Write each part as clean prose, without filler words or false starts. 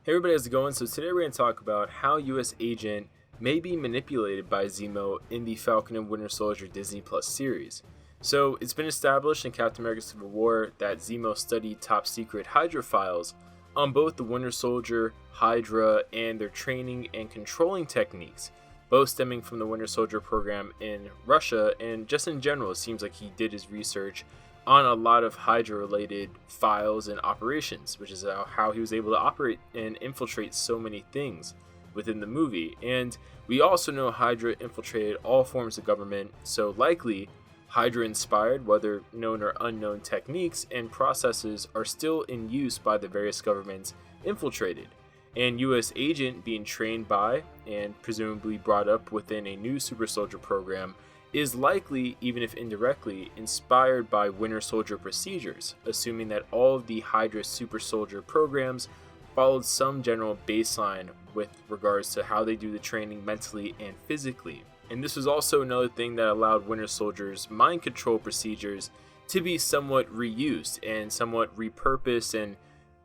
Hey everybody, how's it going? So today we're going to talk about how US Agent may be manipulated by Zemo in the Falcon and Winter Soldier Disney Plus series. So it's been established in Captain America Civil War that Zemo studied top secret Hydra files on both the Winter Soldier, Hydra, and their training and controlling techniques, both stemming from the Winter Soldier program in Russia, and just in general it seems like he did his research on a lot of Hydra related files and operations, which is how he was able to operate and infiltrate so many things within the movie. And we also know Hydra infiltrated all forms of government, so likely Hydra inspired, whether known or unknown, techniques and processes are still in use by the various governments infiltrated. And US Agent, being trained by and presumably brought up within a new super soldier program, is likely, even if indirectly, inspired by Winter Soldier procedures, assuming that all of the Hydra super soldier programs followed some general baseline with regards to how they do the training mentally and physically. And this was also another thing that allowed Winter Soldier's mind control procedures to be somewhat reused and somewhat repurposed. And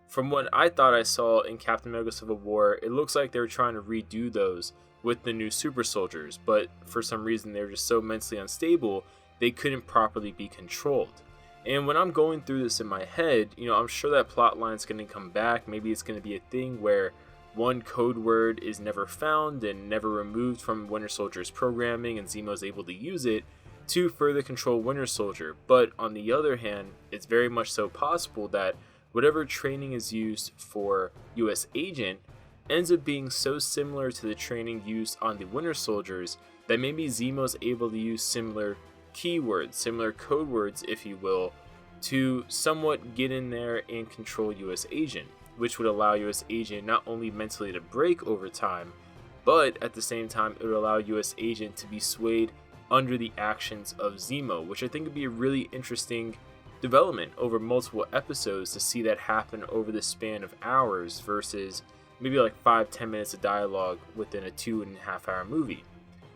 from what I thought I saw in Captain America Civil War, it looks like they were trying to redo those with the new super soldiers, but for some reason they were just so mentally unstable they couldn't properly be controlled. And when I'm going through this in my head, I'm sure that plot line's going to come back. Maybe it's going to be a thing where one code word is never found and never removed from Winter Soldier's programming, and Zemo's able to use it to further control Winter Soldier. But on the other hand, it's very much so possible that whatever training is used for US Agent ends up being so similar to the training used on the Winter Soldiers that maybe Zemo's able to use similar keywords, similar code words, if you will, to somewhat get in there and control US Agent, which would allow US Agent not only mentally to break over time, but at the same time it would allow US Agent to be swayed under the actions of Zemo, which I think would be a really interesting development over multiple episodes to see that happen over the span of hours versus maybe like 5-10 minutes of dialogue within a 2.5 hour movie.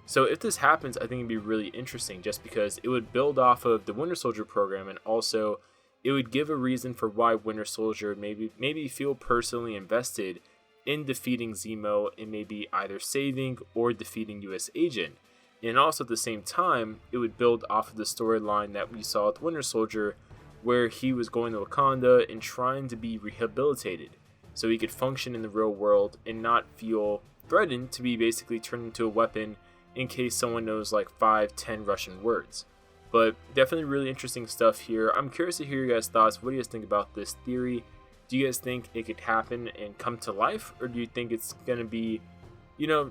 So if this happens, I think it'd be really interesting just because it would build off of the Winter Soldier program, and also it would give a reason for why Winter Soldier maybe feel personally invested in defeating Zemo and maybe either saving or defeating US Agent. And also at the same time, it would build off of the storyline that we saw with Winter Soldier, where he was going to Wakanda and trying to be rehabilitated so he could function in the real world and not feel threatened to be basically turned into a weapon in case someone knows like 5-10 Russian words. But definitely really interesting stuff here. I'm curious to hear your guys' thoughts. What do you guys think about this theory? Do you guys think it could happen and come to life? Or do you think it's going to be,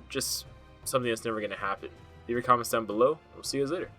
just something that's never going to happen? Leave your comments down below. We'll see you guys later.